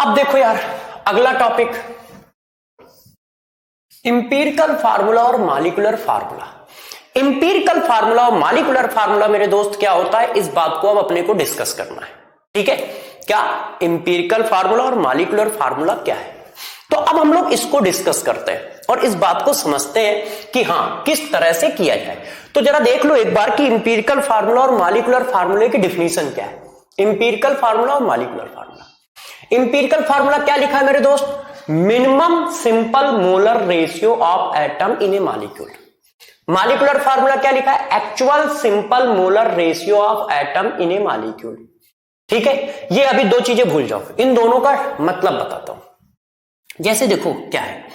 अब देखो यार, अगला टॉपिक इंपीरिकल फार्मूला और मॉलिक्यूलर फार्मूला। इंपीरिकल फार्मूला और मॉलिक्यूलर फार्मूला मेरे दोस्त क्या होता है, इस बात को अब अपने को डिस्कस करना है। ठीक है, क्या इंपीरिकल फार्मूला और मॉलिक्यूलर फार्मूला क्या है, तो अब हम लोग इसको डिस्कस करते हैं और इस बात को समझते हैं कि हाँ किस तरह से किया जाए। तो जरा देख लो एक बार कि इंपीरिकल फार्मूला और मॉलिक्यूलर फार्मूले की डिफिनीशन क्या है। इंपीरिकल फार्मूला और मॉलिक्यूलर फार्मूला, इंपीरिकल फार्मूला क्या लिखा है मेरे दोस्त, minimum simple molar ratio of atom in A molecule. Molecular formula क्या लिखा है, actual simple molar ratio of atom in A molecule. ठीक है, ये अभी दो चीजें भूल जाओ, इन दोनों का मतलब बताता हूं। जैसे देखो क्या है,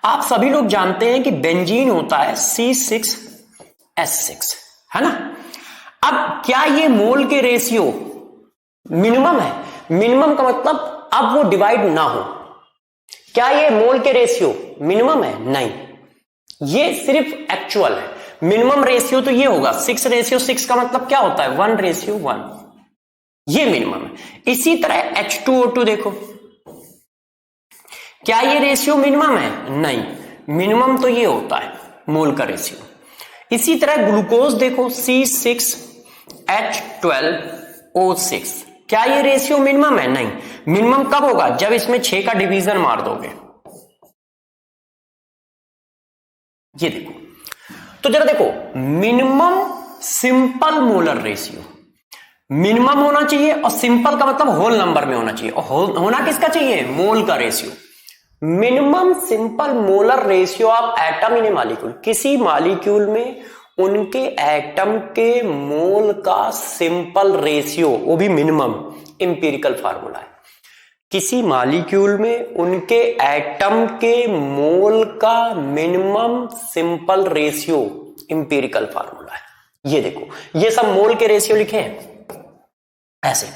आप सभी लोग जानते हैं कि बेंजीन होता है C6H6, है ना। अब क्या ये मोल के रेशियो मिनिमम है, मिनिमम का मतलब अब वो डिवाइड ना हो, क्या ये मोल के रेशियो मिनिमम है, नहीं, ये सिर्फ एक्चुअल है। मिनिमम रेशियो तो ये होगा 6:6 का मतलब क्या होता है 1:1, ये मिनिमम है। इसी तरह H2O2 देखो, क्या ये रेशियो मिनिमम है, नहीं, मिनिमम तो ये होता है मोल का रेशियो। इसी तरह ग्लूकोज देखो C6H12O6, क्या ये रेशियो मिनिमम है, नहीं, मिनिमम कब होगा, जब इसमें 6 का डिवीजन मार दोगे। ये देखो, तो जरा देखो, minimum simple molar ratio, minimum होना चाहिए और सिंपल का मतलब होल नंबर में होना चाहिए, और होना किसका चाहिए, मोल का ratio. Minimum simple molar ratio of atom in A molecule, किसी मॉलिक्यूल में उनके एटम के मोल का सिंपल रेशियो, वो भी मिनिमम, इंपीरिकल फार्मूला है। किसी मॉलिक्यूल में उनके एटम के मोल का minimum simple ratio empirical formula है। ये देखो, ये सब मोल के रेशियो लिखे हैं ऐसे।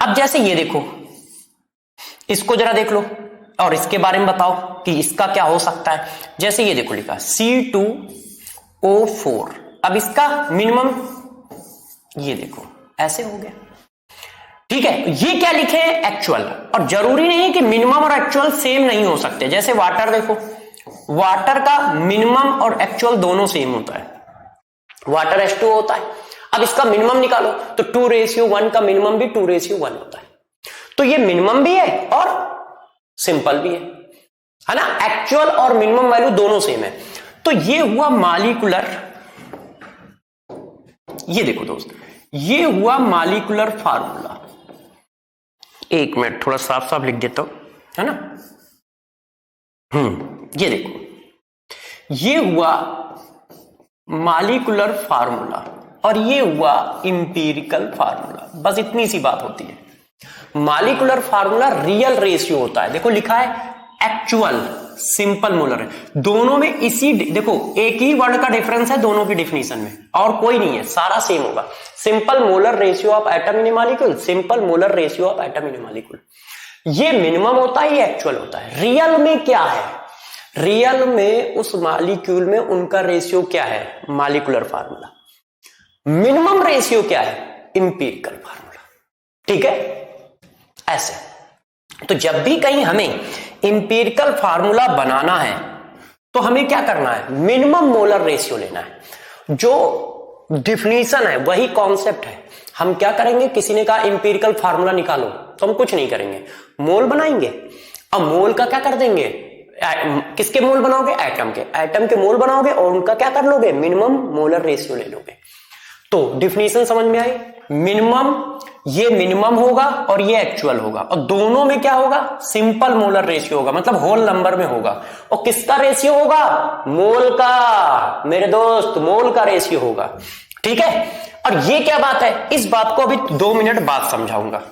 अब जैसे ये देखो, इसको जरा देख लो और इसके बारे में बताओ कि इसका क्या हो सकता है। जैसे ये देखो लिखा C2O4, अब इसका मिनिमम ये देखो ऐसे हो गया। ठीक है, ये क्या लिखे हैं, एक्चुअल, और जरूरी नहीं है कि मिनिमम और एक्चुअल सेम नहीं हो सकते। जैसे वाटर देखो, वाटर का मिनिमम और एक्चुअल दोनों सेम होता है, वाटर H2O होता है। अब इसका मिनिमम निकालो तो 2:1 का मिनिमम भी 2:1 होता है। तो ये मिनिमम भी है और सिंपल भी है ना, एक्चुअल और मिनिमम वैल्यू दोनों सेम है। तो ये हुआ मॉलिक्यूलर, ये देखो दोस्त, ये हुआ मॉलिक्यूलर फार्मूला। एक मिनट थोड़ा साफ साफ लिख देता हूं, है ना। ये देखो, ये हुआ मॉलिक्यूलर फार्मूला और ये हुआ इंपीरिकल फार्मूला। बस इतनी सी बात होती है। मॉलिक्यूलर फार्मूला रियल रेशियो होता है, देखो लिखा है एक्चुअल सिंपल मोलर है, दोनों में इसी, देखो एक ही वर्ड का डिफरेंस है दोनों की डिफिनीशन में, और कोई नहीं है, सारा सेम होगा। Simple molar ratio of atom in A molecule, simple molar ratio of atom in A molecule. ये मिनिमम होता है, ये एक्चुअल होता है। रियल में क्या है, रियल में उस मॉलिक्यूल में उनका रेशियो क्या है, मॉलिक्यूलर फार्मूला। मिनिमम रेशियो क्या है, इंपीरिकल फार्मूला। ठीक है, ऐसे। तो जब भी कहीं हमें इंपीरिकल फार्मूला बनाना है तो हमें क्या करना है, मिनिमम मोलर रेशियो लेना है। जो डिफिनीशन है वही कॉन्सेप्ट है। हम क्या करेंगे, किसी ने कहा इंपीरिकल फार्मूला निकालो, तो हम कुछ नहीं करेंगे, मोल बनाएंगे। अब मोल का क्या कर देंगे, किसके मोल बनाओगे, एटम के, एटम के मोल बनाओगे और उनका क्या कर लोगे, मिनिमम मोलर रेशियो ले लोगे। तो डिफिनीशन समझ में आई, मिनिमम, ये मिनिमम होगा और ये एक्चुअल होगा, और दोनों में क्या होगा, सिंपल मोलर रेशियो होगा, मतलब होल नंबर में होगा। और किसका रेशियो होगा, मोल का, मेरे दोस्त मोल का रेशियो होगा। ठीक है, और ये क्या बात है, इस बात को अभी 2 मिनट बाद समझाऊंगा।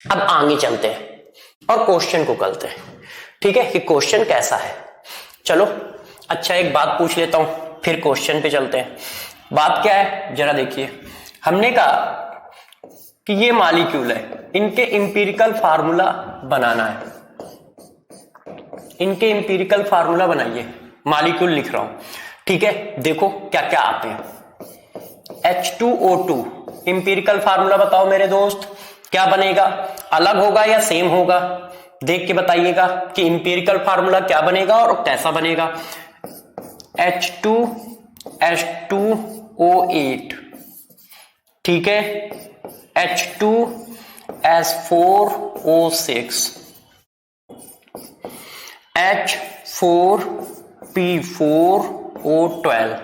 अब आगे चलते हैं और क्वेश्चन को करते हैं। ठीक है, कि क्वेश्चन कैसा है। चलो अच्छा, एक बात पूछ लेता हूं, फिर क्वेश्चन पे चलते हैं। बात क्या है, जरा देखिए, हमने कहा कि ये मॉलिक्यूल है, इनके इंपीरिकल फार्मूला बनाना है, इनके इंपीरिकल फार्मूला बनाइए। मॉलिक्यूल लिख रहा हूं, ठीक है। देखो क्या क्या आते हैं, H2O2, इंपीरिकल फार्मूला बताओ मेरे दोस्त, क्या बनेगा, अलग होगा या सेम होगा, देख के बताइएगा कि इंपीरिकल फार्मूला क्या बनेगा और कैसा बनेगा। H2S2O8, ठीक है, H2S4O6, H4P4O12।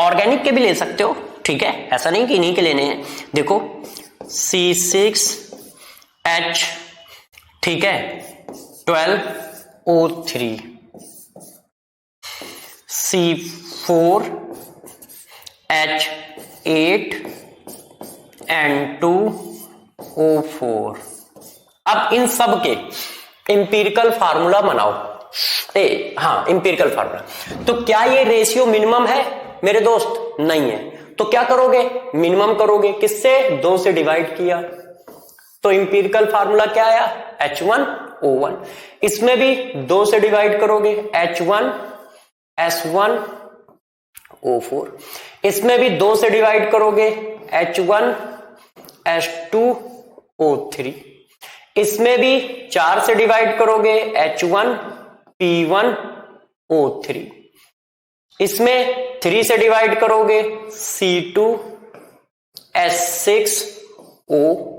ऑर्गेनिक के भी ले सकते हो, ठीक है, ऐसा नहीं कि इन्हीं के लेने हैं। देखो C6H, ठीक है, 12O3, C4H8N2O4। अब इन सब के इंपीरिकल फार्मूला बनाओ। हाँ, इंपीरिकल फार्मूला। तो क्या ये रेशियो मिनिमम है मेरे दोस्त? नहीं है। तो क्या करोगे? मिनिमम करोगे। किससे? 2 से डिवाइड किया। तो इंपीरिकल फार्मूला क्या आया? H1O1। इसमें भी 2 से डिवाइड करोगे, H1S1O4। इसमें भी 2 से डिवाइड करोगे, H1S2O3। इसमें भी 4 से डिवाइड करोगे, H1P1O3। इसमें 3 से डिवाइड करोगे, C2S6O।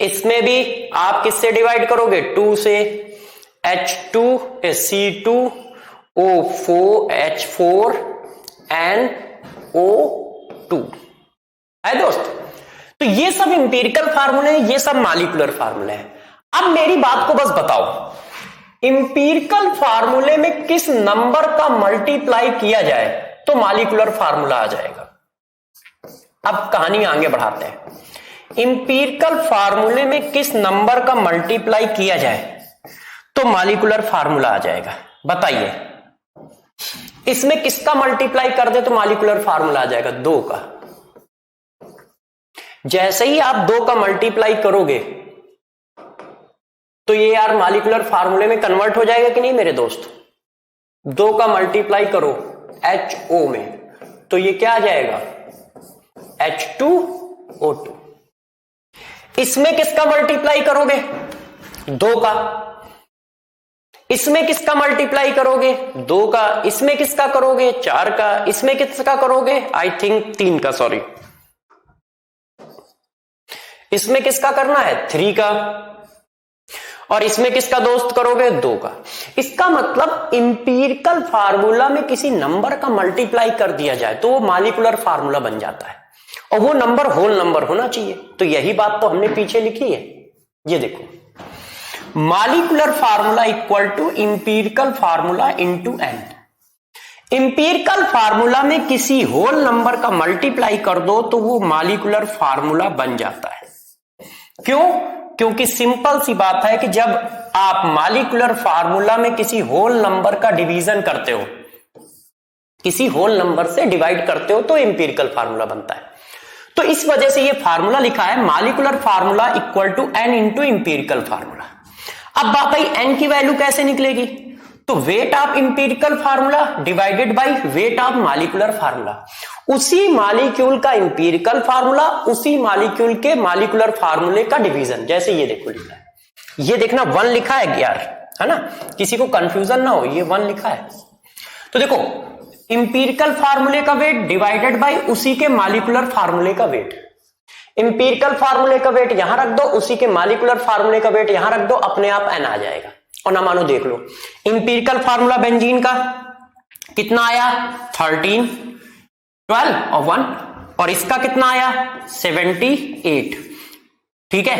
इसमें भी आप किससे डिवाइड करोगे? 2 से, C2H4NO2 है दोस्त। तो ये सब इंपीरिकल फार्मूले हैं, ये सब मॉलिक्यूलर फार्मूले हैं। अब मेरी बात को बस बताओ, इंपीरिकल फार्मूले में किस नंबर का मल्टीप्लाई किया जाए तो मॉलिक्यूलर फार्मूला आ जाएगा। अब कहानी आगे बढ़ाते हैं। इंपीरिकल फार्मूले में किस नंबर का मल्टीप्लाई किया जाए तो मॉलिक्यूलर फार्मूला आ जाएगा, बताइए। इसमें किसका मल्टीप्लाई कर दे तो मॉलिक्यूलर फार्मूला आ जाएगा? 2 का। जैसे ही आप 2 का मल्टीप्लाई करोगे तो ये यार मॉलिक्यूलर फार्मूले में कन्वर्ट हो जाएगा कि नहीं मेरे दोस्त? 2 का मल्टीप्लाई करो HO में तो ये क्या आ जाएगा? H2O2। इसमें किसका मल्टीप्लाई करोगे? 2 का। इसमें किसका मल्टीप्लाई करोगे? 2 का। इसमें किसका करोगे? 4 का। इसमें किसका करोगे? आई थिंक 3 का, सॉरी। इसमें किसका करना है? 3 का। और इसमें किसका दोस्त करोगे? 2 का। इसका मतलब इंपीरिकल फार्मूला में किसी नंबर का मल्टीप्लाई कर दिया जाए तो वो मॉलिक्यूलर फार्मूला बन जाता है, और वो नंबर होल नंबर होना चाहिए। तो यही बात तो हमने पीछे लिखी है। ये देखो, molecular formula equal to empirical formula into n। Empirical formula में किसी होल नंबर का मल्टीप्लाई कर दो तो वो मॉलिक्यूलर फार्मूला बन जाता है। क्यों? क्योंकि सिंपल सी बात है कि जब आप मॉलिक्यूलर फार्मूला में किसी होल नंबर का डिवीजन करते हो, किसी होल नंबर से डिवाइड करते हो तो इंपीरिकल फार्मूला बनता है। तो इस वजह से ये फार्मूला लिखा है molecular formula equal to n into empirical formula. अब भाई n की वैल्यू कैसे निकलेगी? तो weight of empirical formula divided by weight of molecular formula. उसी मॉलिक्यूल का इंपीरिकल फार्मूला, उसी मॉलिक्यूल के मॉलिक्यूलर फार्मूले का डिवीजन। जैसे ये देखो लिखा है, ये देखना 1 लिखा है यार, है ना, किसी को कंफ्यूजन ना हो, ये 1 लिखा है। तो देखो, इंपीरिकल फार्मूले का वेट डिवाइडेड बाय उसी के मॉलिक्यूलर फार्मूले का वेट। इंपीरिकल फार्मूले का वेट यहां रख दो, उसी के मॉलिक्यूलर फार्मूले का वेट यहां रख दो, अपने आप n आ जाएगा। और ना मानो देख लो, इंपीरिकल फार्मूला बेंजीन का कितना आया? 13, 12 और 1। और इसका कितना आया? 78। ठीक है।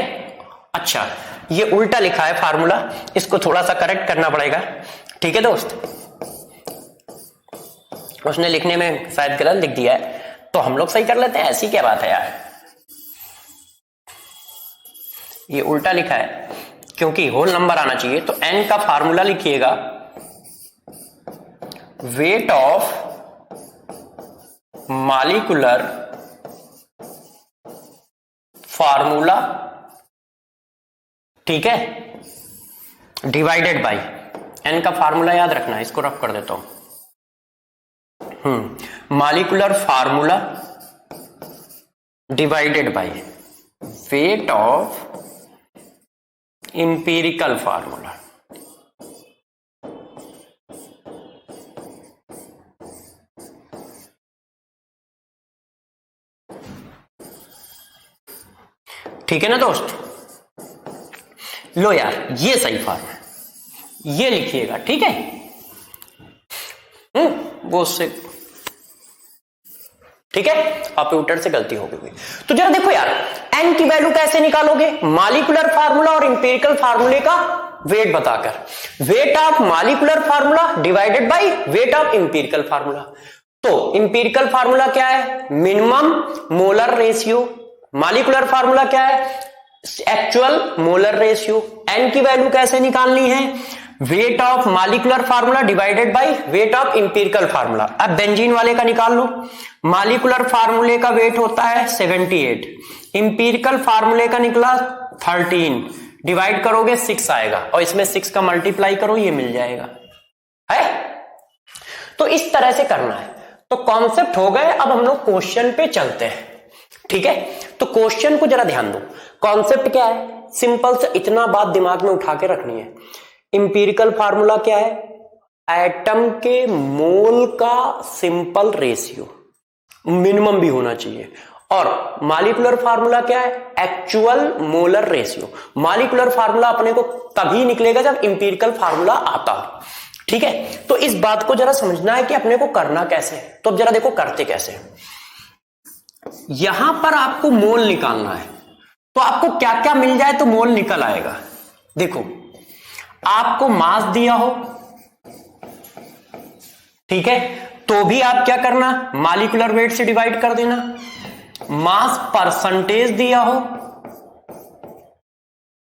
अच्छा, ये उल्टा लिखा है फार्मूला, इसको थोड़ा सा करेक्ट करना पड़ेगा। ठीक है दोस्त, उसने लिखने में शायद गलत लिख दिया है, तो हम लोग सही कर लेते हैं। ऐसी क्या बात है यार, ये उल्टा लिखा है क्योंकि होल नंबर आना चाहिए। तो n का फार्मूला लिखिएगा वेट ऑफ मॉलिक्यूलर फार्मूला, ठीक है, डिवाइडेड बाय n का फार्मूला याद रखना है, इसको रफ कर देता हूं। Molecular formula divided by weight of empirical formula. ठीक है ना दोस्त? लो यार, ये सही फॉर्म है, ये लिखिएगा, ठीक है? वो उससे ठीक है, कंप्यूटर से गलती हो गई। तो जरा देखो यार, एन की वैल्यू कैसे निकालोगे? मॉलिक्यूलर फार्मूला और इंपेरिकल फार्मूले का वेट बताकर, wait of molecular formula divided by weight of empirical formula. तो इंपेरिकल फार्मूला क्या है? Minimum molar ratio. Molecular formula क्या है? Actual molar ratio. एन की वैल्यू कैसे निकालनी है? Wait of molecular formula divided by weight of empirical formula. अब बेंजीन वाले का निकाल लो। मॉलिक्यूलर फार्मूले का वेट होता है 78, इंपेरिकल फार्मूले का निकला 13, डिवाइड करोगे 6 आएगा, और इसमें 6 का मल्टीप्लाई करो, ये मिल जाएगा है। तो इस तरह से करना है। तो कॉन्सेप्ट हो गए, अब हम लोग क्वेश्चन पे चलते हैं, ठीक है? तो क्वेश्चन को जरा ध्यान दो। कॉन्सेप्ट क्या है? सिंपल से इतना बात दिमाग में उठा के रखनी है। इंपेरिकल फार्मूला क्या है? एटम के मोल का सिंपल रेशियो, मिनिमम भी होना चाहिए। और मॉलिक्यूलर फार्मूला क्या है? Actual molar ratio. Molecular formula अपने को तभी निकलेगा जब इंपेरिकल फार्मूला आता हो, ठीक है? तो इस बात को जरा समझना है कि अपने को करना कैसे है। तो अब जरा देखो करते कैसे। यहां पर आपको मोल निकालना है, तो आपको क्या क्या मिल जाए तो मोल निकल आएगा। देखो, आपको मास दिया हो, ठीक है, तो भी आप क्या करना? मॉलिक्यूलर वेट से डिवाइड कर देना। मास परसेंटेज दिया हो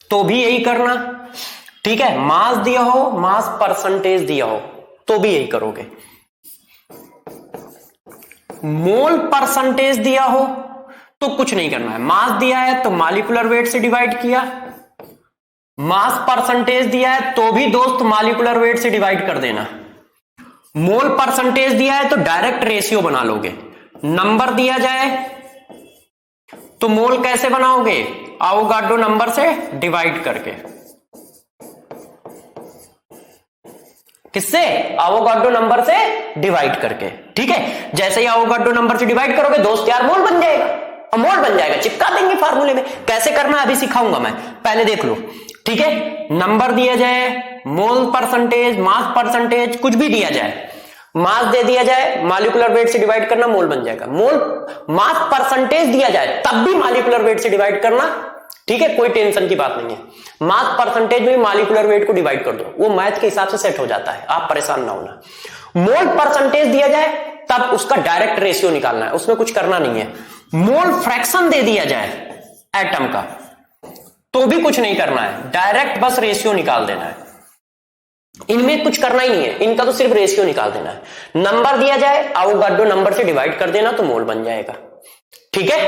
तो भी यही करना, ठीक है? मास दिया हो, मास परसेंटेज दिया हो तो भी यही करोगे। मोल परसेंटेज दिया हो तो कुछ नहीं करना है। मास दिया है तो मॉलिक्यूलर वेट से डिवाइड किया, मास परसेंटेज दिया है तो भी दोस्त मॉलिक्यूलर वेट से डिवाइड कर देना। मोल परसेंटेज दिया है तो डायरेक्ट रेशियो बना लोगे। नंबर दिया जाए तो मोल कैसे बनाओगे? एवोगाड्रो नंबर से डिवाइड करके। किससे? एवोगाड्रो नंबर से डिवाइड करके, ठीक है? जैसे ही एवोगाड्रो नंबर से डिवाइड करोगे दोस्त यार, मोल बन जाएगा, और मोल बन जाएगा, चिपका देंगे फार्मूले में। कैसे करना अभी सिखाऊंगा मैं, पहले देख लो, ठीक है? नंबर दिया जाए, मोल परसेंटेज, मास परसेंटेज, कुछ भी दिया जाए, मास दे दिया जाए, मॉलिक्यूलर वेट से डिवाइड करना, मोल बन जाएगा। मोल मास परसेंटेज दिया जाए तब भी मॉलिक्यूलर वेट से डिवाइड करना, ठीक है? कोई टेंशन की बात नहीं है। मास परसेंटेज में मॉलिक्यूलर वेट को डिवाइड कर दो, वो मैथ के हिसाब से सेट हो जाता है, आप परेशान ना होना। मोल परसेंटेज दिया जाए तब उसका डायरेक्ट रेशियो निकालना है, उसमें कुछ करना नहीं है। मोल फ्रैक्शन दे दिया जाए एटम का तो भी कुछ नहीं करना है, डायरेक्ट बस रेशियो निकाल देना है। इनमें कुछ करना ही नहीं है, इनका तो सिर्फ रेशियो निकाल देना है। नंबर दिया जाए, एवोगाड्रो नंबर से डिवाइड कर देना तो मोल बन जाएगा, ठीक है?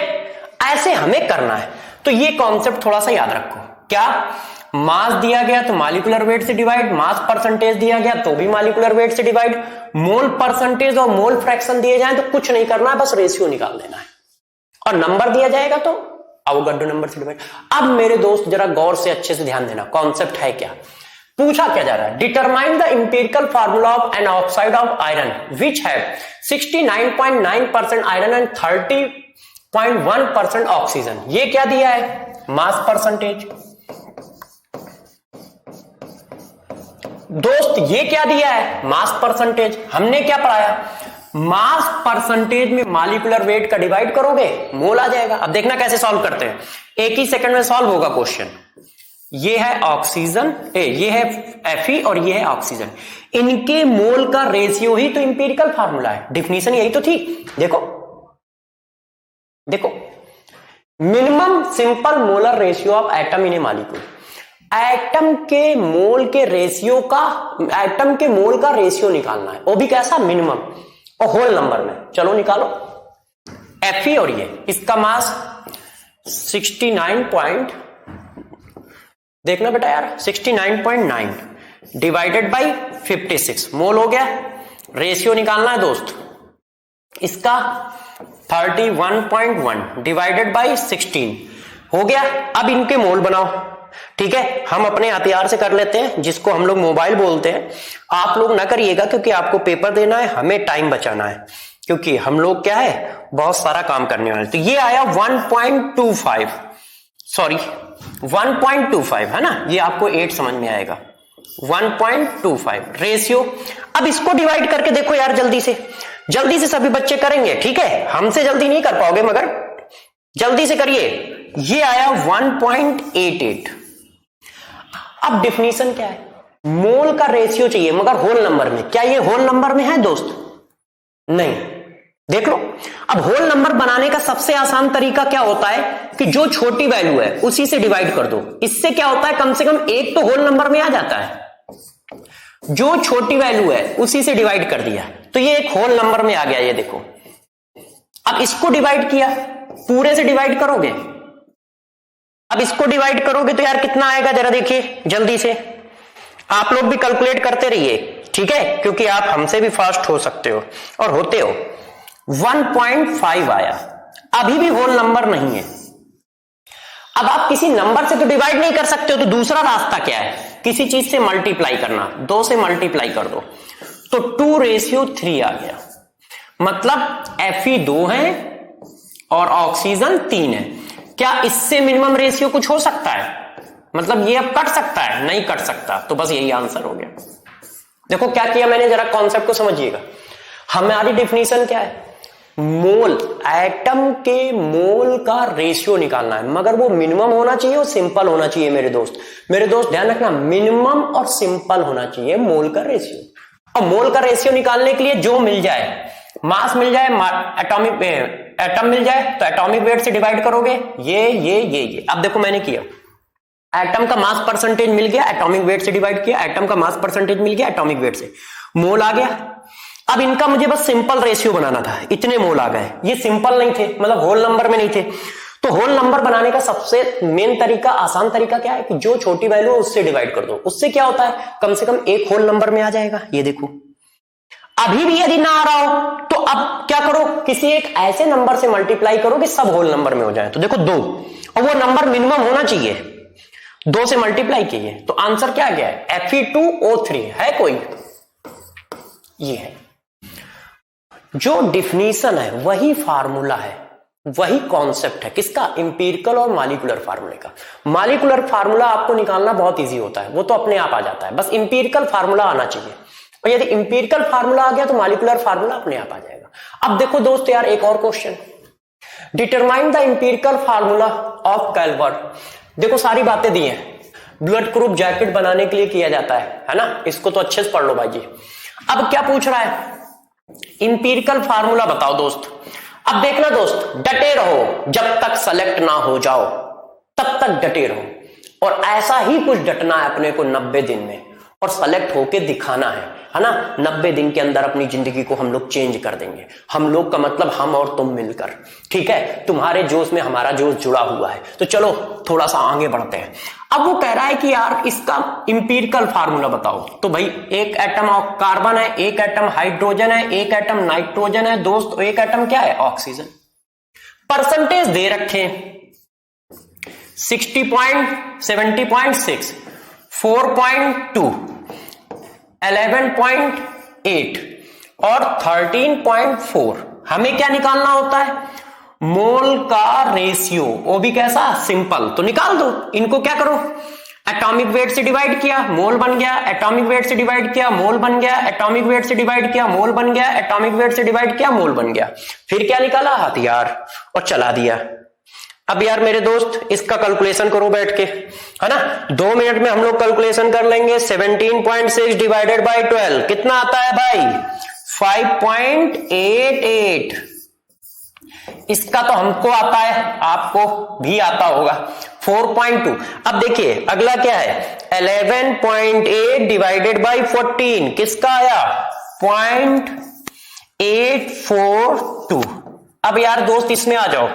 ऐसे हमें करना है। तो ये कॉन्सेप्ट थोड़ा सा याद रखो। क्या? मास दिया गया तो मॉलिक्यूलर वेट से डिवाइड, मास परसेंटेज दिया गया तो भी मॉलिक्यूलर वेट से डिवाइड, मोल परसेंटेज और मोल फ्रैक्शन दिए जाए तो कुछ नहीं करना है, बस रेशियो निकाल देना है। और नंबर दिया जाएगा तो एवोगाड्रो नंबर से डिवाइड। अब मेरे दोस्त जरा गौर से अच्छे से ध्यान देना, कॉन्सेप्ट है क्या? पूछा क्या जा रहा है? Determine the empirical formula of an oxide of iron which have 69.9% iron and 30.1% oxygen. ये क्या दिया है? Mass percentage. दोस्त ये क्या दिया है? Mass percentage. हमने क्या पढ़ाया? मास परसेंटेज में मॉलिक्यूलर वेट का डिवाइड करोगे, मोल आ जाएगा। अब देखना कैसे सॉल्व करते हैं, एक ही सेकंड में सॉल्व होगा क्वेश्चन। ये है ऑक्सीजन, ये है Fe और ये है ऑक्सीजन, इनके मोल का रेशियो ही तो इंपेरिकल फार्मूला है, डिफिनीशन यही तो थी। देखो देखो, minimum simple molar ratio of atom in A molecule. Atom के मोल के रेशियो का, एटम के मोल का रेशियो निकालना है, वो भी कैसा? मिनिमम, और होल नंबर में। चलो निकालो। Fe और ये, इसका मास 69 देखना बेटा यार, 69.9 डिवाइडेड बाई 56 मोल हो गया। रेशियो निकालना है दोस्त, इसका 31.1 डिवाइडेड बाई 16 हो गया। अब इनके मोल बनाओ, ठीक है? हम अपने हथियार से कर लेते हैं, जिसको हम लोग मोबाइल बोलते हैं। आप लोग ना करिएगा, क्योंकि आपको पेपर देना है, हमें टाइम बचाना है, क्योंकि हम लोग क्या है, बहुत सारा काम करने वाले। तो ये आया 1.25, सॉरी 1.25 है ना, ये आपको 8 समझ में आएगा। 1.25 रेशियो। अब इसको डिवाइड करके देखो यार, जल्दी से सभी बच्चे करेंगे, ठीक है, हमसे जल्दी नहीं कर पाओगे मगर जल्दी से करिए। ये आया 1.88। अब डिफिनीशन क्या है, मोल का रेशियो चाहिए मगर होल नंबर में। क्या ये होल नंबर में है दोस्त? नहीं। देख लो, अब होल नंबर बनाने का सबसे आसान तरीका क्या होता है कि जो छोटी वैल्यू है उसी से डिवाइड कर दो। इससे क्या होता है, कम से कम एक तो होल नंबर में आ जाता है। जो छोटी वैल्यू है उसी से डिवाइड कर दिया तो ये एक होल नंबर में आ गया। ये देखो, अब इसको डिवाइड किया, पूरे से डिवाइड करोगे, अब इसको डिवाइड करोगे तो यार कितना आएगा, जरा देखिए जल्दी से। आप लोग भी कैलकुलेट करते रहिए, ठीक है, क्योंकि आप हमसे भी फास्ट हो सकते हो और होते हो। 1.5 आया, अभी भी होल नंबर नहीं है। अब आप किसी नंबर से तो डिवाइड नहीं कर सकते हो, तो दूसरा रास्ता क्या है, किसी चीज से मल्टीप्लाई करना। 2 से मल्टीप्लाई कर दो तो 2:3 आ गया। मतलब Fe 2 है और ऑक्सीजन 3 है। क्या इससे मिनिमम रेशियो कुछ हो सकता है? मतलब ये अब कट सकता है? नहीं कट सकता। तो बस यही आंसर हो गया। देखो क्या किया मैंने, जरा कॉन्सेप्ट को समझिएगा। हमारी डेफिनेशन क्या है, मोल, एटम के मोल का रेशियो निकालना है, मगर वो मिनिमम होना चाहिए और सिंपल होना चाहिए। मेरे दोस्त ध्यान रखना, मिनिमम और सिंपल होना चाहिए मोल का रेशियो। और मोल का रेशियो निकालने के लिए जो मिल जाए, मास मिल जाए, एटम मिल जाए, तो एटॉमिक वेट से डिवाइड करोगे। ये अब देखो मैंने किया, एटम का मास परसेंटेज मिल गया, एटॉमिक वेट से डिवाइड किया, एटम का मास परसेंटेज मिल गया, एटॉमिक वेट से मोल आ गया। अब इनका मुझे बस सिंपल रेशियो बनाना था, इतने मोल आ गए। ये सिंपल नहीं थे, मतलब होल नंबर में नहीं थे। तो होल नंबर बनाने का सबसे मेन तरीका, आसान तरीका क्या है कि जो छोटी वैल्यू है उससे डिवाइड कर दो। उससे क्या होता है, कम से कम एक होल नंबर में आ जाएगा। ये देखो, अभी भी यदि ना आ रहा हो तो अब क्या करो, किसी एक ऐसे नंबर से मल्टीप्लाई करो कि सब होल नंबर में हो जाए। तो देखो 2, और वो नंबर मिनिमम होना चाहिए, 2 से मल्टीप्लाई कीजिए। तो आंसर क्या गया है, Fe2O3 है कोई? ये है। जो डिफिनीशन है वही फार्मूला है, वही कॉन्सेप्ट है। किसका? इंपीरिकल और मॉलिक्यूलर फार्मूले का। मॉलिक्यूलर फार्मूला आपको निकालना बहुत इजी होता है, वो तो अपने आप आ जाता है, बस इंपीरिकल फार्मूला आना चाहिए। और यदि इंपीरिकल फार्मूला आ गया तो मॉलिक्यूलर फार्मूला अपने आप आ जाएगा। अब देखो दोस्त यार, एक और question, determine the empirical formula of Calvert. देखो सारी बातें दी हैं, ब्लड ग्रुप जैकेट बनाने के लिए किया जाता है ना, इसको तो अच्छे से पढ़ लो भाई जी। अब क्या पूछ रहा है, इंपीरिकल फार्मूला बताओ दोस्त। अब देखना दोस्त, डटे रहो, जब तक सेलेक्ट ना हो जाओ तब तक डटे रहो। और ऐसा ही कुछ डटना है अपने को 90 दिन में, और सेलेक्ट होके दिखाना है ना। 90 दिन के अंदर अपनी जिंदगी को हम लोग चेंज कर देंगे। हम लोग का मतलब हम और तुम मिलकर, ठीक है। तुम्हारे जोश में हमारा जोश जुड़ा हुआ है। तो चलो थोड़ा सा आगे बढ़ते हैं। अब वो कह रहा है कि यार इसका इंपीरिकल फार्मूला बताओ। तो भाई एक एटम कार्बन है, एक एटम हाइड्रोजन है, एक एटम नाइट्रोजन है दोस्त, एक एटम क्या है, ऑक्सीजन। परसेंटेज दे रखे 60.70.6, 4.2, 11.8 और 13.4। हमें क्या निकालना होता है, मोल का रेशियो, वो भी कैसा, सिंपल। तो निकाल दो इनको, क्या करो, एटॉमिक वेट से डिवाइड किया, मोल बन गया, एटॉमिक वेट से डिवाइड किया, मोल बन गया, एटॉमिक वेट से डिवाइड किया, मोल बन गया, एटॉमिक वेट से डिवाइड किया, मोल बन गया। फिर क्या निकाला, हथियार, और चला दिया। अब यार मेरे दोस्त इसका कैलकुलेशन करो बैठ के, है ना। 2 मिनट में हम लोग कैलकुलेशन कर लेंगे। 17.6 डिवाइडेड बाय 12 कितना आता है भाई, 5.88। इसका तो हमको आता है, आपको भी आता होगा, 4.2। अब देखिए अगला क्या है, 11.8 डिवाइडेड बाय 14 किसका आया, 0.842। अब यार दोस्त इसमें आ जाओ,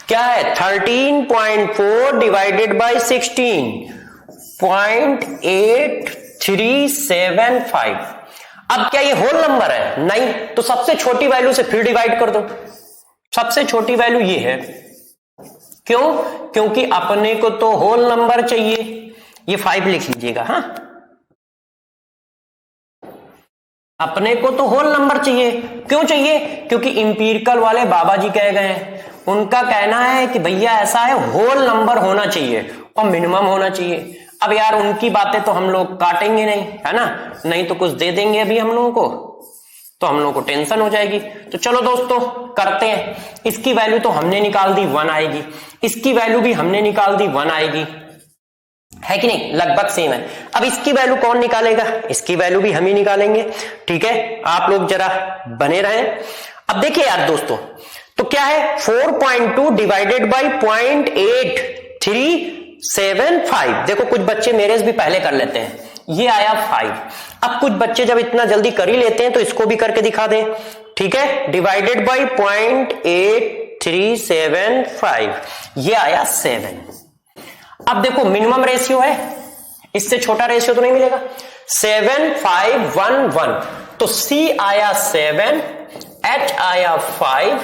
क्या है, 13.4 डिवाइडेड बाय 16, 0.8375। अब क्या ये होल नंबर है, नहीं, तो सबसे छोटी वैल्यू से फिर डिवाइड कर दो। सबसे छोटी वैल्यू ये है, क्यों, क्योंकि अपने को तो होल नंबर चाहिए। ये 5 लिख लीजिएगा, हाँ, अपने को तो होल नंबर चाहिए। क्यों चाहिए, क्योंकि इंपीरिकल वाले बाबा जी कह गए हैं उनका कहना है कि भैया ऐसा है, होल नंबर होना चाहिए और मिनिमम होना चाहिए। अब यार उनकी बातें तो हम लोग काटेंगे नहीं, है ना, नहीं तो कुछ दे देंगे अभी हम लोगों को, तो हम लोगों को टेंशन हो जाएगी। तो चलो दोस्तों करते हैं। इसकी वैल्यू तो हमने निकाल दी 1 आएगी, इसकी वैल्यू भी हमने निकाल दी 1 आएगी, है कि नहीं, लगभग सेम है। अब इसकी वैल्यू कौन निकालेगा, इसकी वैल्यू भी हम ही निकालेंगे, ठीक है, आप लोग जरा बने रहें। अब देखिए यार दोस्तों, तो क्या है 4.2 डिवाइडेड बाई 0.8375। देखो कुछ बच्चे मेरे से भी पहले कर लेते हैं, ये आया 5। अब कुछ बच्चे जब इतना जल्दी कर ही लेते हैं तो इसको भी करके दिखा दें, ठीक है, डिवाइडेड बाई 0.8375, ये आया 7। अब देखो मिनिमम रेशियो है, इससे छोटा रेशियो तो नहीं मिलेगा, 7 5 1 1, तो C आया 7, H आया 5,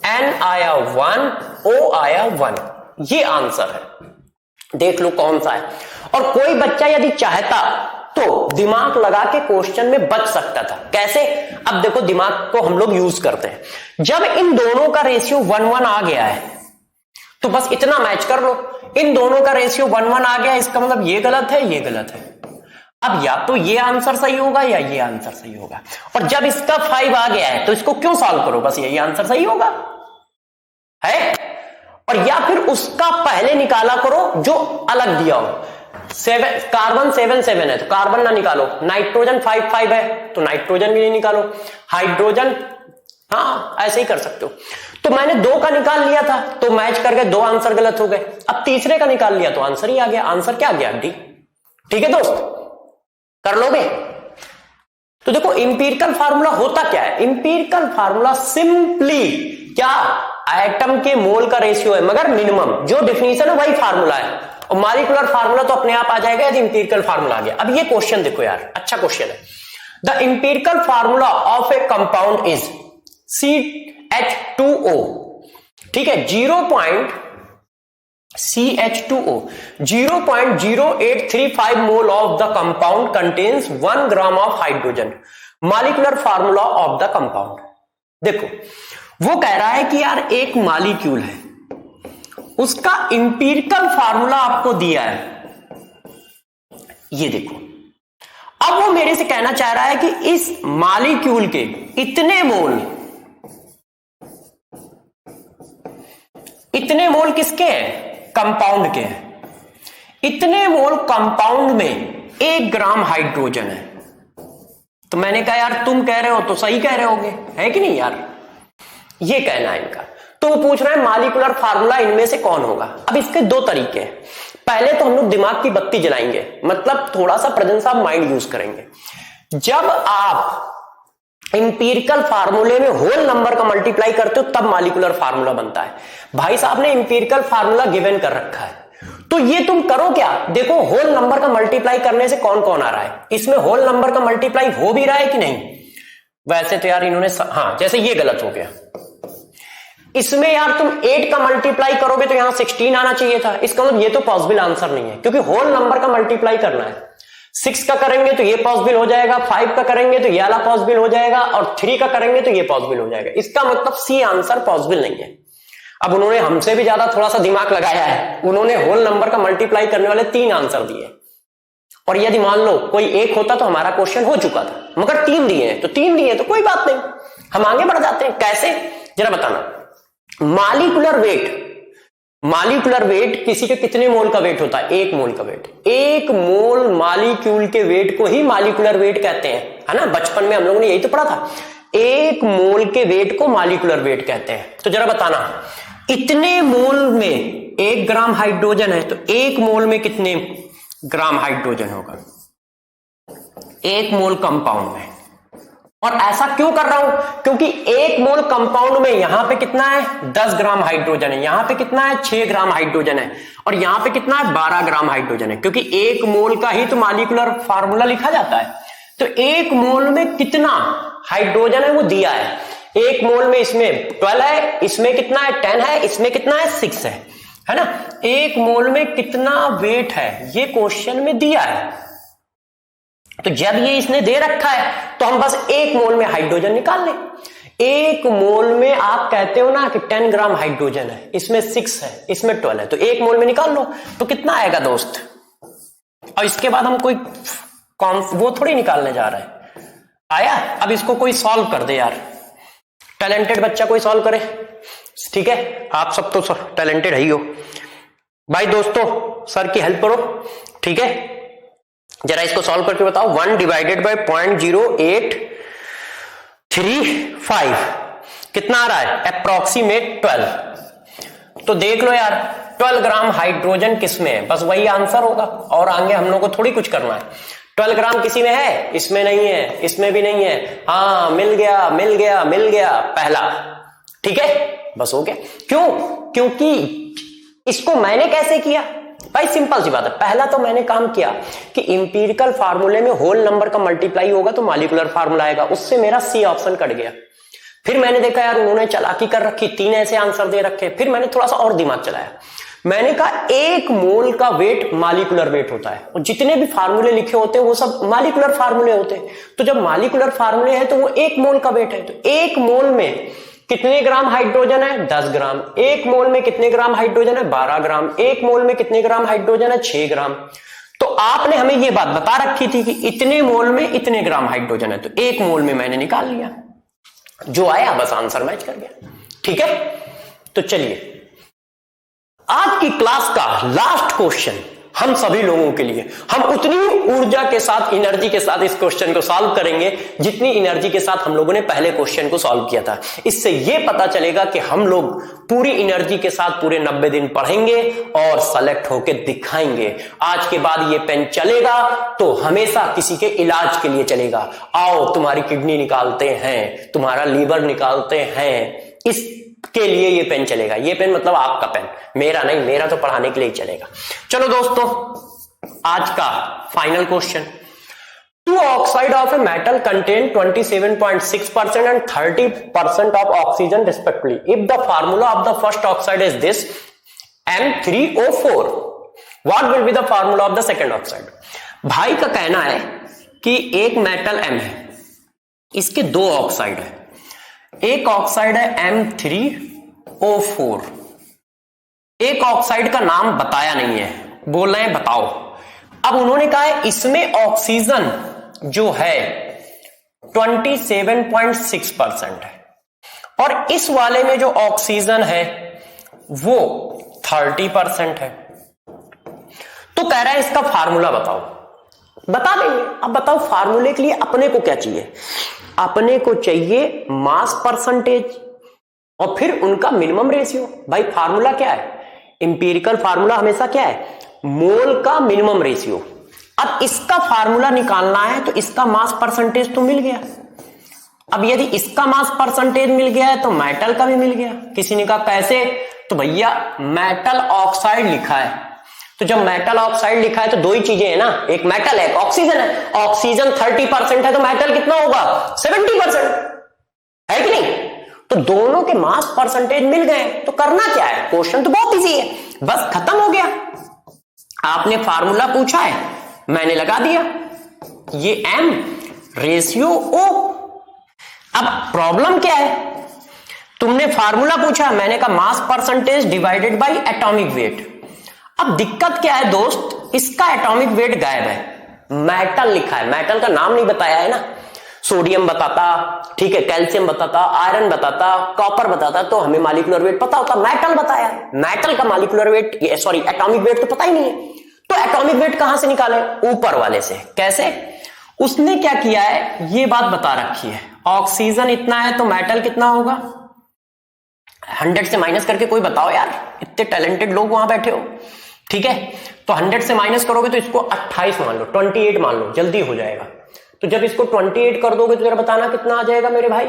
N आया 1, O आया 1। ये आंसर है, देख लो कौन सा है। और कोई बच्चा यदि चाहता तो दिमाग लगा के क्वेश्चन में बच सकता था। कैसे, अब देखो दिमाग को हम लोग यूज करते हैं, जब इन दोनों का रेशियो 1 1 आ गया है तो बस इतना मैच कर लो, इन दोनों का रेशियो 1 1 आ गया, इसका मतलब ये गलत है, ये गलत है। अब या तो ये आंसर सही होगा या ये आंसर सही होगा, और जब इसका 5 आ गया है तो इसको क्यों सॉल्व करो, बस यही आंसर सही होगा, है। और या फिर उसका पहले निकाला करो जो अलग दिया हो। कार्बन 7 7 है तो कार्बन ना निकालो, नाइट्रोजन 5 5 है तो नाइट्रोजन भी नहीं निकालो, हाइड्रोजन, हाँ ऐसे ही कर सकते हो। तो मैंने 2 का निकाल लिया था तो मैच करके 2 आंसर गलत हो गए, अब तीसरे का निकाल लिया तो आंसर ही आ गया। आंसर क्या आ गया, डी। ठीक है दोस्त, कर लोगे। तो देखो इंपीरिकल फार्मूला होता क्या है, इंपीरिकल फार्मूला सिंपली क्या, एटम के मोल का रेशियो है मगर मिनिमम, जो डेफिनेशन है वही फार्मूला है, और मॉलिक्यूलर फार्मूला तो अपने आप आ जाएगा यदि इंपीरिकल फार्मूला आ गया। अब ये क्वेश्चन देखो यार, अच्छा क्वेश्चन है। The empirical formula of A compound is CH2O, ठीक है, 0.0835 mole of the compound contains 1 gram of hydrogen. Molecular formula of the compound, देखो वो कह रहा है कि यार एक मॉलिक्यूल है, उसका इंपीरिकल फार्मूला आपको दिया है, ये देखो। अब वो मेरे से कहना चाह रहा है कि इस मॉलिक्यूल के इतने मोल किसके हैं, कंपाउंड के हैं, इतने मोल कंपाउंड में 1 ग्राम हाइड्रोजन है। तो मैंने कहा यार तुम कह रहे हो तो सही कह रहे होगे, है कि नहीं यार, ये कहना है इनका। तो वो पूछ रहे हैं मॉलिक्यूलर फार्मूला इनमें से कौन होगा। अब इसके 2 तरीके हैं, पहले तो हम लोग दिमाग की बत्ती जलाएंगे, मतलब थोड़ा सा प्रेजेंस ऑफ माइंड यूज करेंगे। जब आप इंपीरिकल फार्मूले में होल नंबर का मल्टीप्लाई करते हो तब मॉलिक्यूलर फार्मूला बनता है। भाई साहब ने इंपीरिकल फार्मूला गिवन कर रखा है, तो ये तुम करो क्या, देखो होल नंबर का मल्टीप्लाई करने से कौन कौन आ रहा है, इसमें होल नंबर का मल्टीप्लाई हो भी रहा है कि नहीं। वैसे तो यार इन्होंने, हाँ जैसे ये गलत हो गया, इसमें यार तुम 8 का मल्टीप्लाई करोगे तो यहां 16 आना चाहिए था, इसका मतलब ये तो पॉसिबल आंसर नहीं है, क्योंकि होल नंबर का मल्टीप्लाई करना है। 6 का करेंगे तो ये पॉसिबल हो जाएगा, 5 का करेंगे तो ये वाला पॉसिबल हो जाएगा, और 3 का करेंगे तो ये पॉसिबल हो जाएगा। इसका मतलब सी आंसर पॉसिबल नहीं है। अब उन्होंने हमसे भी ज्यादा थोड़ा सा दिमाग लगाया है, उन्होंने होल नंबर का मल्टीप्लाई करने वाले 3 आंसर दिए, और यदि मान लो कोई एक होता तो हमारा क्वेश्चन हो चुका था, मगर 3 दिए हैं तो 3 दिए तो कोई बात नहीं, हम आगे बढ़ जाते हैं। कैसे, जरा बताना। मॉलिक्यूलर वेट किसी के कितने मोल का वेट होता है, 1 मोल का वेट। 1 मोल मॉलिक्यूल के वेट को ही मॉलिक्यूलर वेट कहते हैं, है ना, बचपन में हम लोगों ने यही तो पढ़ा था, 1 मोल के वेट को मॉलिक्यूलर वेट कहते हैं। तो जरा बताना, इतने मोल में 1 ग्राम हाइड्रोजन है तो 1 मोल में कितने ग्राम हाइड्रोजन होगा 1 मोल कंपाउंड में। और ऐसा क्यों कर रहा हूं, क्योंकि 1 मोल कंपाउंड में यहां पे कितना है 10 ग्राम हाइड्रोजन है, यहां पे कितना है 6 ग्राम हाइड्रोजन है, और यहां पे कितना है 12 ग्राम हाइड्रोजन है, क्योंकि 1 मोल का ही तो मॉलिक्यूलर फार्मूला लिखा जाता है। तो 1 मोल में कितना हाइड्रोजन है वो दिया है, 1 मोल में इसमें 12 है, इसमें कितना है 10 है, इसमें कितना है 6 है ना। 1 मोल में कितना वेट है ये क्वेश्चन में दिया है, तो जब ये इसने दे रखा है तो हम बस 1 मोल में हाइड्रोजन निकाल लें। एक मोल में आप कहते हो ना कि 10 ग्राम हाइड्रोजन है, इसमें 6 है, इसमें 12 है, तो एक मोल में निकाल लो तो कितना आएगा दोस्त। और इसके बाद हम कोई वो थोड़ी निकालने जा रहे हैं, आया। अब इसको कोई सॉल्व कर दे यार, टैलेंटेड बच्चा कोई सॉल्व करे, ठीक है। आप सब तो टैलेंटेड ही हो भाई। दोस्तों सर की हेल्प करो, ठीक है। जरा इसको सॉल्व करके बताओ। 1 डिवाइडेड बाय 0.0835 कितना आ रहा है, अप्रोक्सीमेट 12। तो देख लो यार 12 ग्राम हाइड्रोजन किसमें है, बस वही आंसर होगा, और आगे हम लोग को थोड़ी कुछ करना है। 12 ग्राम किसी में है, इसमें नहीं है, इसमें भी नहीं है, हाँ मिल गया मिल गया मिल गया, पहला, ठीक है, बस हो गया। क्यों, क्योंकि इसको मैंने कैसे किया भाई, सिंपल सी बात है। पहला तो मैंने काम किया कि इंपीरिकल फार्मूले में होल नंबर का मल्टीप्लाई होगा तो मॉलिक्यूलर फार्मूला आएगा, उससे मेरा सी ऑप्शन कट गया। फिर मैंने देखा यार उन्होंने चालाकी कर रखी, 3 ऐसे आंसर दे रखे। फिर मैंने थोड़ा सा और दिमाग चलाया, मैंने कहा एक मोल का वेट मॉलिक्यूलर वेट होता है, और जितने भी फार्मूले लिखे होते हैं वो सब मॉलिक्यूलर फार्मूले होते हैं। तो जब मॉलिक्यूलर फार्मूले हैं तो वो एक मोल का वेट है, तो एक मोल में कितने ग्राम हाइड्रोजन है, 10 ग्राम। एक मोल में कितने ग्राम हाइड्रोजन है, 12 ग्राम। एक मोल में कितने ग्राम हाइड्रोजन है, 6 ग्राम। तो आपने हमें यह बात बता रखी थी कि इतने मोल में इतने ग्राम हाइड्रोजन है, तो एक मोल में मैंने निकाल लिया, जो आया बस आंसर मैच कर गया, ठीक है। तो चलिए आज की क्लास का लास्ट क्वेश्चन हम सभी लोगों के लिए, हम उतनी ऊर्जा के साथ, एनर्जी के साथ इस क्वेश्चन को सॉल्व करेंगे जितनी एनर्जी के साथ हम लोगों ने पहले क्वेश्चन को सॉल्व किया था। इससे यह पता चलेगा कि हम लोग पूरी एनर्जी के साथ पूरे 90 दिन पढ़ेंगे और सेलेक्ट होकर दिखाएंगे। आज के बाद ये पेन चलेगा तो हमेशा किसी के इलाज के लिए चलेगा। आओ तुम्हारी किडनी निकालते हैं, तुम्हारा लीवर निकालते हैं, इसके लिए ये पेन चलेगा। ये पेन मतलब आपका पेन, मेरा नहीं, मेरा तो पढ़ाने के लिए ही चलेगा। चलो दोस्तों आज का final question, 2 oxide of a metal contain 27.6% and 30% of oxygen respectively. If the formula of the first oxide is this M3O4, what will be the formula of the second oxide. भाई का कहना है कि एक मेटल M है, इसके 2 oxide है, एक ऑक्साइड है M3O4, एक ऑक्साइड का नाम बताया नहीं है, बोल रहे हैं बताओ। अब उन्होंने कहा है इसमें ऑक्सीजन जो है 27.6% है, और इस वाले में जो ऑक्सीजन है वो 30% है। तो कह रहा है इसका फार्मूला बताओ। बता देंगे, अब बताओ फार्मूले के लिए अपने को क्या चाहिए। अपने को चाहिए मास परसेंटेज और फिर उनका मिनिमम रेशियो। भाई फार्मूला क्या है, इंपीरिकल फार्मूला हमेशा क्या है, मोल का मिनिमम रेशियो। अब इसका फार्मूला निकालना है तो इसका मास परसेंटेज तो मिल गया। अब यदि इसका मास परसेंटेज मिल गया है तो मेटल का भी मिल गया। किसी ने कहा कैसे, तो भैया मेटल ऑक्साइड लिखा है, तो जब मेटल ऑक्साइड लिखा है तो 2 ही चीजें हैं ना, एक मेटल है एक ऑक्सीजन है। ऑक्सीजन 30% है तो मेटल कितना होगा, 70% है कि नहीं। तो दोनों के मास परसेंटेज मिल गए, तो करना क्या है, क्वेश्चन तो बहुत इजी है, बस खत्म हो गया। आपने फार्मूला पूछा है, मैंने लगा दिया, ये M रेशियो O। अब प्रॉब्लम क्या है, तुमने फार्मूला पूछा, मैंने कहा mass percentage divided by atomic weight. अब दिक्कत क्या है दोस्त, इसका एटॉमिक वेट गायब है, मेटल लिखा है, मेटल का नाम नहीं बताया है ना। सोडियम बताता, ठीक है, कैल्शियम बताता, आयरन बताता, कॉपर बताता तो हमें मॉलिक्यूलर वेट पता होता। मेटल बताया, मेटल का molecular weight, sorry atomic weight तो पता ही नहीं है। तो एटॉमिक वेट कहां से निकाले, ऊपर वाले से। कैसे, उसने क्या किया है ये बात बता रखी है, ऑक्सीजन इतना है तो मेटल कितना होगा, 100 से माइनस करके कोई बताओ यार, इतने टैलेंटेड लोग वहां बैठे हो, ठीक है। तो 100 से माइनस करोगे तो इसको 28 मान लो, 28 मान लो, जल्दी हो जाएगा। तो जब इसको 28 कर दोगे तो जरा बताना कितना आ जाएगा मेरे भाई,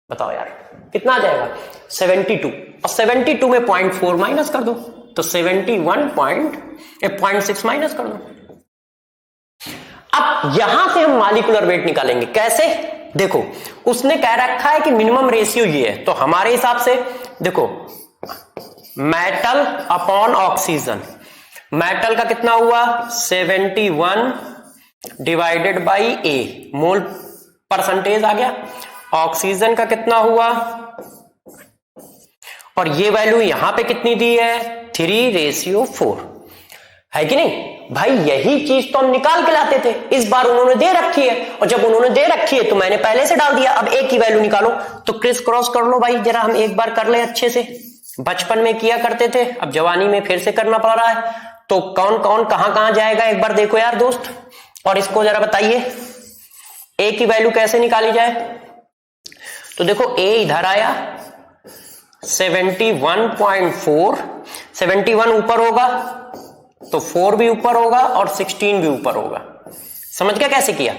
बताओ यार कितना आ जाएगा, 72। और 72 में 0.4 माइनस कर दो तो 71.6 माइनस कर दो। अब यहां से हम मॉलिक्यूलर वेट निकालेंगे, कैसे, देखो उसने कह रखा है कि मिनिमम रेशियो ये है, तो हमारे हिसाब से देखो मेटल अपॉन ऑक्सीजन, मेटल का कितना हुआ 71 divided by A, mole percentage आ गया। ऑक्सीजन का कितना हुआ, और ये वैल्यू यहां पे कितनी दी है 3:4 है कि नहीं भाई। यही चीज तो हम निकाल के लाते थे, इस बार उन्होंने दे रखी है, और जब उन्होंने दे रखी है तो मैंने पहले से डाल दिया। अब ए की वैल्यू निकालो, तो क्रिस क्रॉस कर लो भाई जरा, हम एक बार कर ले अच्छे से। बचपन में किया करते थे, अब जवानी में फिर से करना पड़ रहा है, तो कौन कौन कहां कहां जाएगा एक बार देखो यार दोस्त, और इसको जरा बताइए ए की वैल्यू कैसे निकाली जाए। तो देखो ए इधर आया 71.4, 71 ऊपर होगा तो 4 भी ऊपर होगा और 16 भी ऊपर होगा। समझ गया कैसे किया?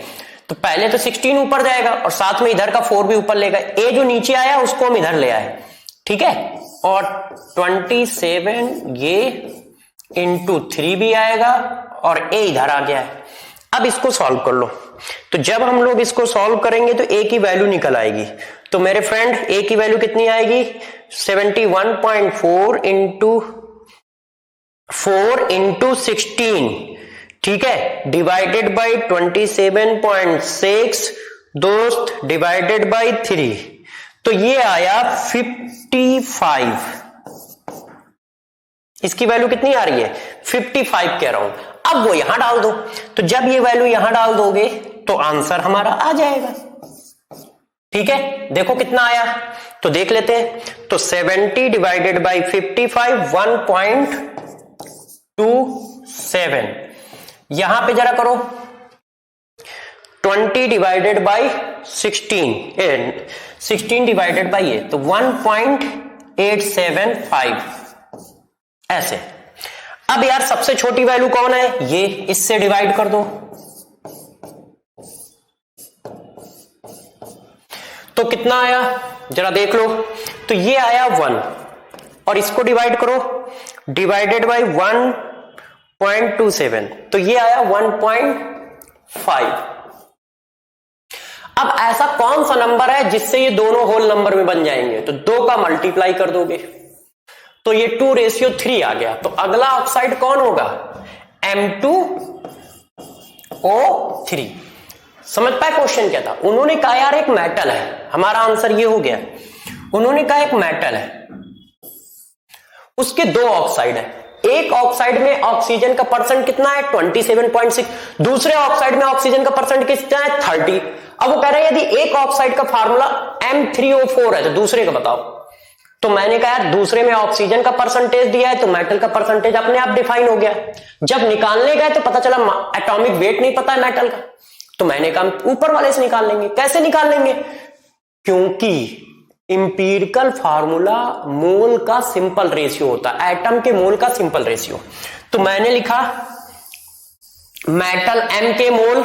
तो पहले तो 16 ऊपर जाएगा और साथ में इधर का 4 भी ऊपर लेगा। ए जो नीचे आया उसको हम इधर ले आए, ठीक है, और 27 ये इंटू 3 भी आएगा और ए इधर आ गया है। अब इसको सॉल्व कर लो, तो जब हम लोग इसको सॉल्व करेंगे तो ए की वैल्यू निकल आएगी। तो मेरे फ्रेंड ए की वैल्यू कितनी आएगी 71.4 इंटू 4 इंटू 16, ठीक है, डिवाइडेड बाई 27.6 दोस्त डिवाइडेड बाई 3, तो ये आया 55। इसकी वैल्यू कितनी आ रही है 55 कह रहा हूं। अब वो यहां डाल दो, तो जब ये वैल्यू यहां डाल दोगे तो आंसर हमारा आ जाएगा, ठीक है। देखो कितना आया, तो देख लेते हैं। तो 70 डिवाइडेड बाई 55 1.27, यहां पे जरा करो 20 डिवाइडेड बाई 16 डिवाइडेड बाई ये, तो 1.875 ऐसे। अब यार सबसे छोटी वैल्यू कौन है, ये, इससे डिवाइड कर दो, तो कितना आया जरा देख लो। तो ये आया 1 और इसको डिवाइड करो, डिवाइडेड बाई 1.27, तो ये आया 1.5। अब ऐसा कौन सा नंबर है जिससे ये दोनों होल नंबर में बन जाएंगे, तो 2 का मल्टीप्लाई कर दोगे तो ये 2:3 आ गया। तो अगला ऑक्साइड कौन होगा M2O3। समझ पाए क्वेश्चन क्या था? उन्होंने कहा यार एक मेटल है, हमारा आंसर ये हो गया। उन्होंने कहा एक मेटल है, उसके 2 ऑक्साइड है, एक ऑक्साइड में ऑक्सीजन का परसेंट कितना है 27.6, दूसरे ऑक्साइड में ऑक्सीजन का परसेंट कितना है 30। अब वो कह रहे हैं यदि एक ऑक्साइड का फार्मूला M3O4 है तो दूसरे का बताओ। तो मैंने कहा यार दूसरे में ऑक्सीजन का परसेंटेज दिया है तो मेटल का परसेंटेज अपने आप डिफाइन हो गया। जब निकालने गए तो पता चला एटॉमिक वेट नहीं पता है मेटल का, तो मैंने कहा ऊपर वाले से निकाल लेंगे। कैसे निकाल लेंगे? क्योंकि इंपीरिकल फार्मूला मोल का सिंपल रेशियो होता है, एटम के मोल का सिंपल रेशियो। तो मैंने लिखा मेटल M के मोल,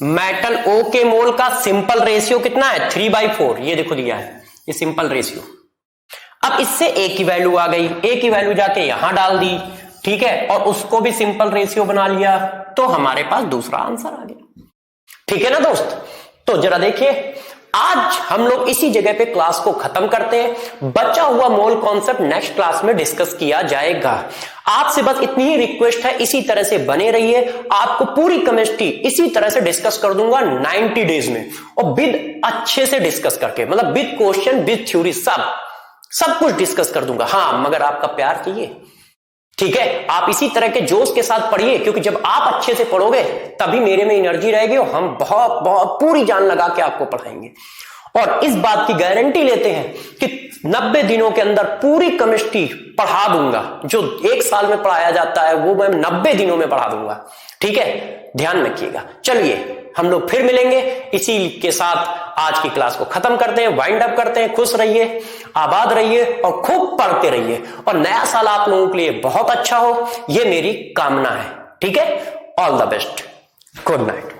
मेटल O के मोल का सिंपल रेशियो कितना है 3/4, ये देखो दिया है ये सिंपल रेशियो। अब इससे A की वैल्यू आ गई, A की वैल्यू जाके यहां डाल दी, ठीक है, और उसको भी सिंपल रेशियो बना लिया, तो हमारे पास दूसरा आंसर आ गया। ठीक है ना दोस्त? तो जरा देखिए, आज हम लोग इसी जगह पे क्लास को खत्म करते हैं। बचा हुआ मोल कॉन्सेप्ट नेक्स्ट क्लास में डिस्कस किया जाएगा। आपसे बस इतनी ही रिक्वेस्ट है, इसी तरह से बने रहिए। आपको पूरी केमिस्ट्री इसी तरह से डिस्कस कर दूंगा 90 डेज में, और विद अच्छे से डिस्कस करके, मतलब विद क्वेश्चन विद थ्योरी, सब कुछ डिस्कस कर दूंगा। हाँ, मगर आपका प्यार चाहिए, ठीक है? आप इसी तरह के जोश के साथ पढ़िए, क्योंकि जब आप अच्छे से पढ़ोगे तभी मेरे में एनर्जी रहेगी और हम बहुत बहुत पूरी जान लगा के आपको पढ़ाएंगे। और इस बात की गारंटी लेते हैं कि 90 दिनों के अंदर पूरी केमिस्ट्री पढ़ा दूंगा। जो 1 साल में पढ़ाया जाता है वो मैं 90 दिनों में पढ़ा दूंगा, ठीक है? ध्यान रखिएगा। चलिए हम लोग फिर मिलेंगे। इसी के साथ आज की क्लास को खत्म करते हैं, वाइंड अप करते हैं। खुश रहिए, आबाद रहिए और खूब पढ़ते रहिए, और नया साल आप लोगों के लिए बहुत अच्छा हो, यह मेरी कामना है। ठीक है? All the best, good night.